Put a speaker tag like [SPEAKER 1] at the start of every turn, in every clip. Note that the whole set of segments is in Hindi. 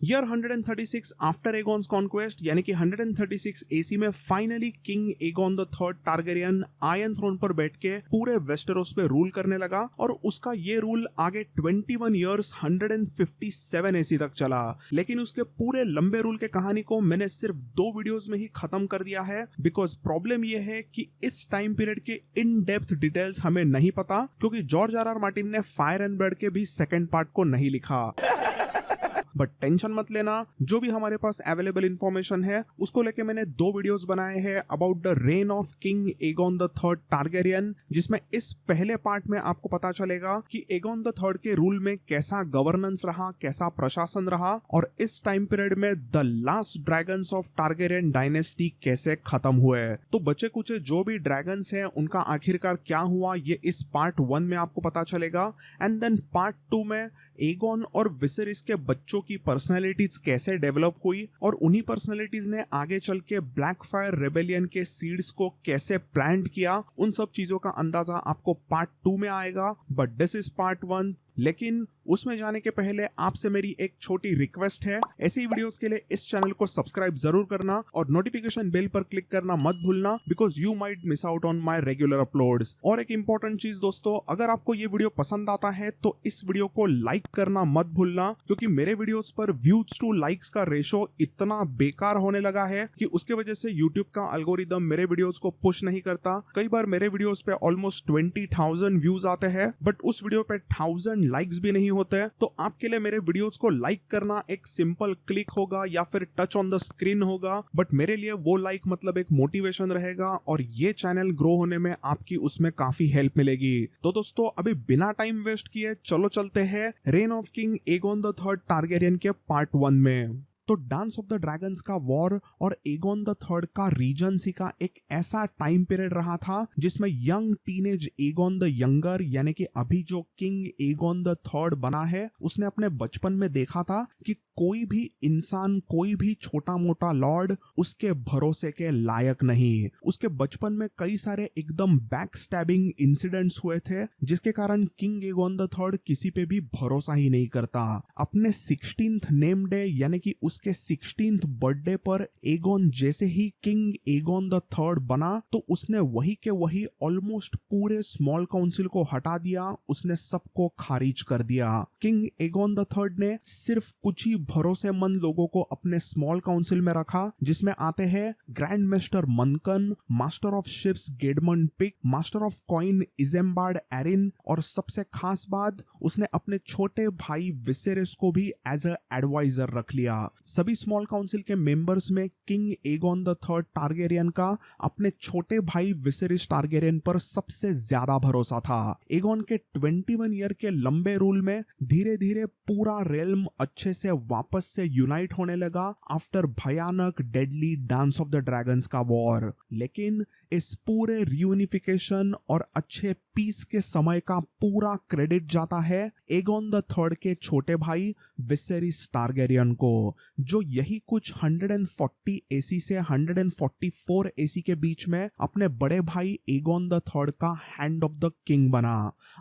[SPEAKER 1] ईयर 136 आफ्टर एगॉन्स कॉन्क्वेस्ट यानी कि 136 एसी में finally king Aegon the third Targaryen iron throne पर बैठ के पूरे वेस्टेरोस पे रूल करने लगा और उसका ये रूल आगे 21 इयर्स 157 एसी तक चला। लेकिन उसके पूरे लंबे रूल के कहानी को मैंने सिर्फ 2 वीडियोस में ही खत्म कर दिया है, बिकॉज प्रॉब्लम ये है कि इस टाइम पीरियड के इन डेप्थ डिटेल्स हमें नहीं पता, क्योंकि जॉर्ज आर आर मार्टिन ने फायर एंड ब्लड के भी सेकंड पार्ट को नहीं लिखा। बट टेंशन मत लेना, जो भी हमारे पास अवेलेबल इंफॉर्मेशन है उसको लेके मैंने 2 वीडियोस बनाए हैं about the rain of king Aegon the third Targaryen, जिसमें इस पहले पार्ट में आपको पता चलेगा कि एगॉन द थर्ड के रूल में कैसा गवर्नेंस रहा, कैसा प्रशासन रहा, और इस टाइम पीरियड में the last dragons of Targaryen dynasty कैसे खत्म हुए। तो बचे कुछ जो भी ड्रैगन्स हैं उनका आखिरकार क्या हुआ, ये इस पार्ट 1 में आपको पता चलेगा। एंड देन पार्ट 2 में एगॉन और विसेरिस के बच्चों की पर्सनालिटीज कैसे डेवलप हुई और उन्हीं पर्सनालिटीज ने आगे चल के ब्लैक फायर रेबेलियन के सीड्स को कैसे प्लांट किया, उन सब चीजों का अंदाजा आपको पार्ट 2 में आएगा। But this is part 1। लेकिन उसमें जाने के पहले आपसे मेरी एक छोटी रिक्वेस्ट है, ऐसी ही वीडियोस के लिए इस चैनल को सब्सक्राइब जरूर करना और नोटिफिकेशन बेल पर क्लिक करना मत भूलना, because you might miss out on my regular uploads. और एक इंपॉर्टेंट चीज दोस्तों, अगर आपको ये वीडियो पसंद आता है तो इस वीडियो को लाइक करना मत भूलना, क्योंकि मेरे वीडियोस पर व्यूज टू लाइक्स का रेशो इतना बेकार होने लगा है कि उसके वजह से यूट्यूब का एल्गोरिदम मेरे वीडियोस को पुश नहीं करता। कई बार मेरे वीडियोस पे ऑलमोस्ट 20,000 व्यूज आते हैं, बट उस वीडियो पे 1000 लाइक्स भी नहीं होते हैं। तो आपके लिए मेरे वीडियोस को लाइक करना एक सिंपल क्लिक होगा या फिर टच ऑन द स्क्रीन होगा, बट मेरे लिए वो लाइक मतलब एक मोटिवेशन रहेगा और ये चैनल ग्रो होने में आपकी उसमें काफी हेल्प मिलेगी। तो दोस्तों अभी बिना टाइम वेस्ट किए चलो चलते हैं rain of king Aegon the third Targaryen के पार्ट 1 में। तो डांस ऑफ द ड्रैगन्स का वॉर और एगॉन द थर्ड का रीजेंसी का एक ऐसा टाइम पीरियड रहा था जिसमें young teenage Aegon the younger यानी कि अभी जो किंग एगॉन द थर्ड बना है, उसने अपने बचपन में देखा था कि कोई भी इंसान, कोई भी छोटा मोटा लॉर्ड उसके भरोसे के लायक नहीं। उसके बचपन में कई सारे एकदम बैक स्टैबिंग इंसिडेंट्स हुए थे, जिसके कारण किंग एगॉन द थर्ड किसी पे भी भरोसा ही नहीं करता। अपने 16th नेम डे यानी कि उसके 16th बर्थडे पर एगॉन जैसे ही किंग एगॉन द थर्ड बना तो उसने वही के वही ऑलमोस्ट पूरे स्मॉल काउंसिल को हटा दिया, उसने सबको खारिज कर दिया। किंग एगॉन द थर्ड ने सिर्फ कुछ ही भरोसेमंद लोगों को अपने स्मॉल काउंसिल में रखा, जिसमें आते हैं grand master Munkun, master of ships Gedmund Peake, master of coin Isembard Arryn, और सबसे खास बात उसने अपने छोटे भाई विसेरिस को भी एज अ एडवाइजर रख लिया। सभी स्मॉल काउंसिल के मेंबर्स में king Aegon the third Targaryen का अपने छोटे भाई विसेरिस टारगेरियन पर सबसे ज्यादा भरोसा था। एगॉन के 21 ईयर के लंबे रूल में धीरे धीरे पूरा रेल्म अच्छे से वापस से यूनाइट होने लगा आफ्टर भयानक deadly dance of the dragons का वॉर। लेकिन इस पूरे रियूनिफिकेशन और अच्छे पीस के समय का पूरा क्रेडिट जाता है एगॉन द थर्ड के छोटे भाई विसेरिस टारगेरियन को, जो यही कुछ 140 एसी से 144 एसी के बीच में अपने बड़े भाई एगॉन द थर्ड का हैंड ऑफ द किंग बना।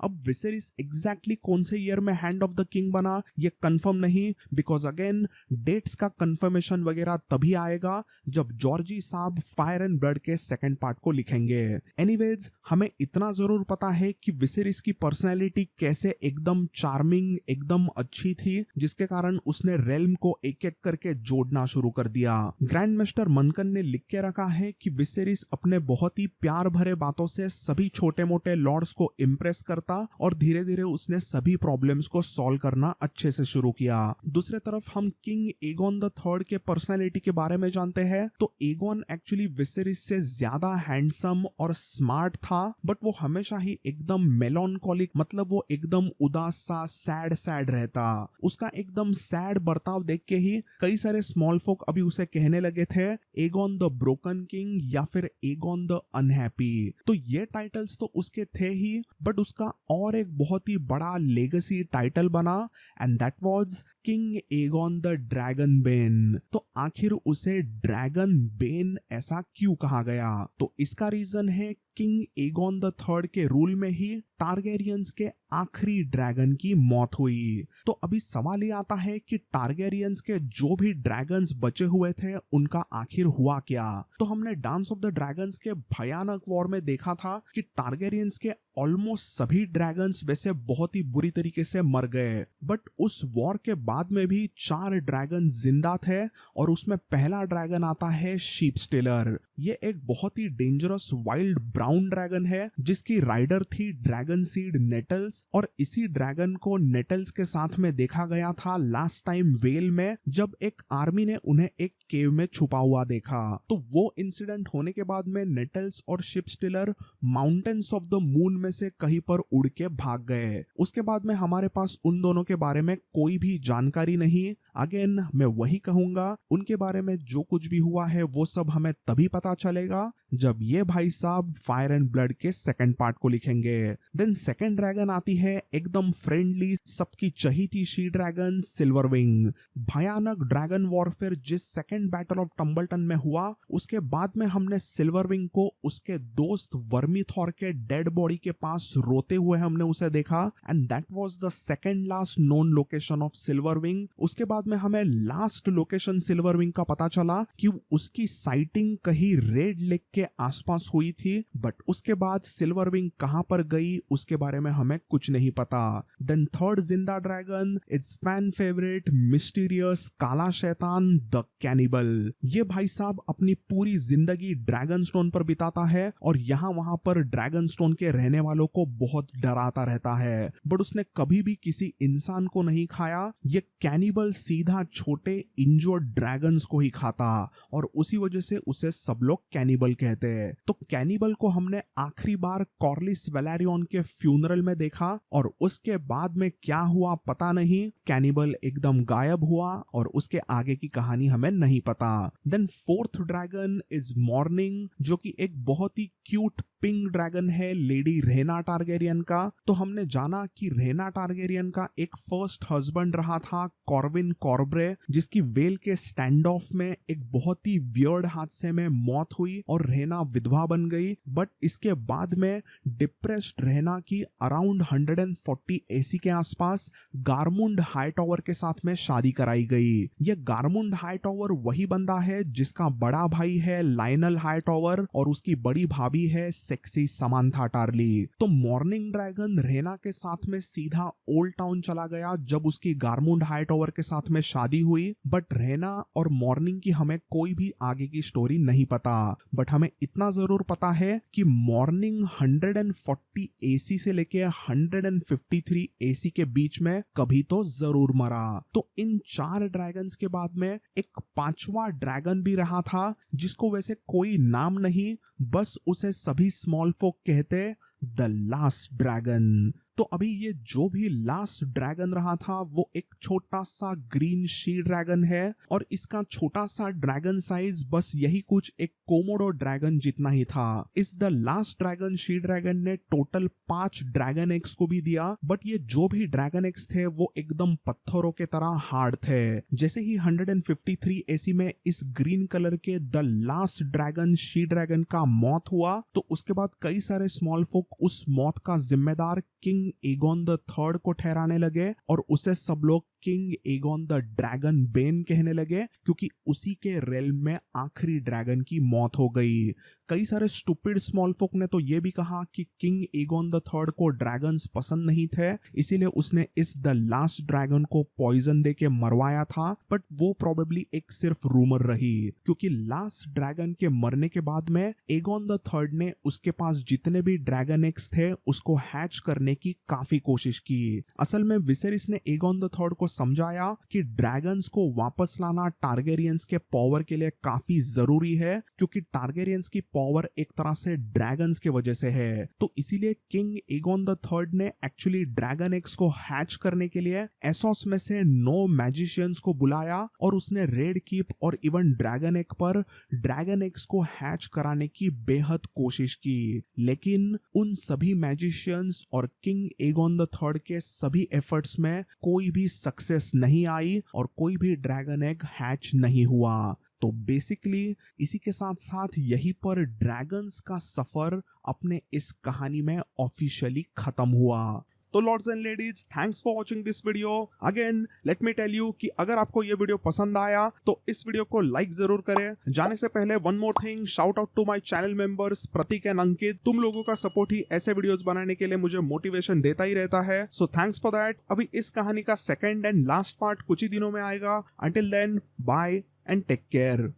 [SPEAKER 1] अब विसेरिस एग्जैक्टली कौन से ईयर में हैंड ऑफ द किंग बना ये कंफर्म नहीं, बिकॉज अगेन डेट्स का कंफर्मेशन वगैरह तभी आएगा जब जॉर्जी साहब फायर एंड ब्लड के सेकंड पार्ट को लिखेंगे। एनीवेज हमें इतना जरूर पता है कि विसेरिस की पर्सनैलिटी कैसे एकदम चार्मिंग, एकदम अच्छी थी, जिसके कारण उसने रेल्म को एक एक करके जोड़ना शुरू कर दिया। ग्रैंड मास्टर मनकन ने लिख के रखा है कि विसेरिस अपने बहुत ही प्यार भरे बातों से सभी छोटे मोटे लॉर्ड्स को इम्प्रेस करता और धीरे धीरे उसने सभी प्रॉब्लम्स को सॉल्व करना अच्छे से शुरू किया। दूसरे तरफ हम किंग एगॉन द थर्ड के पर्सनैलिटी के बारे में जानते हैं, तो एगॉन एक्चुअली विसेरिस से ज्यादा हैंडसम और स्मार्ट था, बट वो हमेशा ही एकदम मेलॉन्कोलिक, मतलब वो एकदम उदास सा सैड रहता। उसका एकदम सैड बर्ताव देख के ही कई सारे स्मॉल फोक अभी उसे कहने लगे थे एगॉन द ब्रोकन किंग या फिर एगॉन द अनहैप्पी। तो ये टाइटल्स तो उसके थे ही, बट उसका और एक बहुत ही बड़ा लेगेसी टाइटल बना, and that was king Aegon the dragon Ben. तो आखिर उसे ड्रैगन बेन ऐसा क्यों कहा गया? तो इसका रीजन है किंग एगॉन द थर्ड के रूल में ही टारगेरियंस के आखिरी ड्रैगन की मौत हुई। तो अभी सवाल ये आता है कि टारगेरियंस के जो भी ड्रैगन्स बचे हुए थे उनका आखिर हुआ क्या। तो हमने डांस ऑफ द ड्रैगन्स के भयानक वॉर में देखा था कि टारगेरियंस के ऑलमोस्ट सभी ड्रैगन्स वैसे बहुत ही बुरी तरीके से मर गए, बट उस वॉर के बाद में भी 4 ड्रैगन जिंदा थे और उसमें पहला ड्रैगन आता है शीप स्टीलर। ये एक बहुत ही डेंजरस वाइल्ड ब्राउन ड्रैगन है जिसकी राइडर थी ड्रैगन सीड नेटल्स, और इसी ड्रैगन को नेटल्स के साथ में देखा गया था लास्ट टाइम वेल में जब एक आर्मी ने उन्हें एक केव में छुपा हुआ देखा। तो वो इंसिडेंट होने के बाद में नेटल्स और ship stealer mountains of the moon में से कहीं पर उड़ के भाग गए। उसके बाद में हमारे पास उन दोनों के बारे में कोई भी जानकारी नहीं। अगेन मैं वही कहूंगा, उनके बारे में जो कुछ भी हुआ है वो सब हमें तभी पता चलेगा जब ये भाई साहब फायर एंड ब्लड के सेकंड पार्ट को लिखेंगे। देन सेकंड ड्रैगन आती है एकदम फ्रेंडली, सबकी चहीती शी ड्रैगन सिल्वरविंग। भयानक ड्रैगन वॉरफेयर जिस सेकंड बैटल ऑफ टम्बलटन में हुआ उसके बाद में हमने सिल्वरविंग को उसके दोस्त वर्मीथॉर के डेड बॉडी के पास रोते हुए हमने उसे देखा, and that was the second last known location of Silverwing. उसके बाद में हमें लास्ट लोकेशन सिल्वरविंग का पता चला कि उसकी साइटिंग कहीं रेड लेक के आसपास हुई थी, बट उसके बाद सिल्वरविंग कहां पर गई उसके बारे में हमें कुछ नहीं पता। देन थर्ड जिंदा dragon it's fan favourite mysterious काला शैतान द कैनिबल। ये भाई साहब अपनी पूरी जिंदगी ड्रैगन स्टोन पर बिताता है और यहाँ वहां पर ड्रैगन स्टोन के रहने वालों को बहुत डराता रहता है, बट उसने कभी भी किसी इंसान को नहीं खाया। ये कैनिबल सीधा छोटे इंजर्ड ड्रैगन्स को ही खाता और उसी वजह से उसे सब लोग कैनिबल कहते हैं। तो कैनिबल को हमने आखिरी बार कॉर्लिस वेलेरियन के फ्यूनरल में देखा और उसके बाद में क्या हुआ पता नहीं। कैनिबल एकदम गायब हुआ और उसके आगे की कहानी हमें नहीं पता। Then fourth dragon is Morning, जो कि एक बहुत ही क्यूट पिंक ड्रैगन है लेडी रेना टारगेरियन का। तो हमने जाना कि रेना टारगेरियन का एक फर्स्ट हस्बैंड रहा था कॉर्विन कॉर्ब्रे, जिसकी वेल के स्टैंड ऑफ में एक बहुत ही वियर्ड हादसे में मौत हुई और रेना विधवा बन गई। बट इसके बाद में डिप्रेस्ड रेना की अराउंड 140 एसी के आसपास गारमुंड हाईटॉवर के साथ में शादी कराई गई। ये गारमुंड हाईटॉवर वही बंदा है जिसका बड़ा भाई है लाइनल हाईटॉवर और उसकी बड़ी भाभी है सेक्सी समांथा टार्ली। तो मॉर्निंग ड्रैगन रेना के साथ में सीधा ओल्ड टाउन चला गया जब उसकी गारमुंड हाईटॉवर के साथ में शादी हुई, बट रेना और मॉर्निंग की हमें कोई भी आगे की स्टोरी नहीं पता। बट हमें इतना जरूर पता है कि मॉर्निंग 140 एसी से लेके 153 एसी के बीच में कभी तो जरूर मरा। तो इन 4 ड्रैगन्स के बाद में एक 5वां ड्रैगन भी रहा था जिसको वैसे कोई नाम नहीं, बस उसे सभी स्मॉल फोक कहते द लास्ट ड्रैगन। तो अभी ये जो भी लास्ट ड्रैगन रहा था वो एक छोटा सा ग्रीन शी ड्रैगन है और इसका छोटा सा ड्रैगन साइज बस यही कुछ एक कोमोडो ड्रैगन जितना ही था। इस the last dragon she dragon ने टोटल 5 ड्रैगन एग्स को भी दिया, बट ये जो भी ड्रैगन एग्स थे वो एकदम पत्थरों के तरह हार्ड थे। जैसे ही 153 एसी में इस ग्रीन कलर के the last dragon she dragon का मौत हुआ तो उसके बाद कई सारे स्मॉल फोक उस मौत का जिम्मेदार किंग एगोन द थर्ड को ठहराने लगे और उसे सब लोग king Aegon the dragon Ben कहने लगे क्योंकि उसी के रेल्म में आखिरी ड्रैगन की मौत हो गई। कई सारे स्टूपिड स्मॉल फोक ने तो ये भी कहा कि किंग एगोन द थर्ड को ड्रैगन्स पसंद नहीं थे, इसीलिए उसने इस द लास्ट ड्रैगन को पॉइजन दे के मरवाया था, बट वो प्रोबेबली एक सिर्फ रूमर रही क्योंकि लास्ट ड्रैगन के मरने के बाद में एगोन द थर्ड ने उसके पास जितने भी ड्रैगन एग्स थे उसको हैच करने की काफी कोशिश की। असल में विसेरिस ने एगोन द थर्ड को समझाया कि ड्रैगन्स को वापस लाना टारगेरियंस के पावर के लिए काफी जरूरी है क्योंकि टारगेरियंस की पावर एक तरह से ड्रैगन्स के वजह से है। तो इसीलिए किंग एगोन द थर्ड ने एक्चुअली ड्रैगन एग्स को हैच करने के लिए एसोस में से 9 मैजिशियंस को बुलाया और उसने रेड कीप और इवन ड्रैगन एग पर ड्रैगन एग्स को हैच कराने की बेहद कोशिश की, लेकिन उन सभी मैजिशियंस और किंग एगोन द थर्ड के सभी एफर्ट्स में कोई भी सक्सेस सक्सेस नहीं आई और कोई भी ड्रैगन एग हैच नहीं हुआ। तो बेसिकली इसी के साथ साथ यहीं पर ड्रैगन्स का सफर अपने इस कहानी में ऑफिशियली खत्म हुआ। तो lords and ladies, thanks for watching this video. Again let me tell you कि अगर आपको ये वीडियो पसंद आया तो इस वीडियो को लाइक जरूर करें। जाने से पहले one more thing, shout out to my channel members Prateek and Ankit. तुम लोगों का सपोर्ट ही ऐसे वीडियोस बनाने के लिए मुझे मोटिवेशन देता ही रहता है, सो थैंक्स फॉर दैट। अभी इस कहानी का सेकंड एंड लास्ट पार्ट कुछ ही दिनों में आएगा। Until then, bye and take care.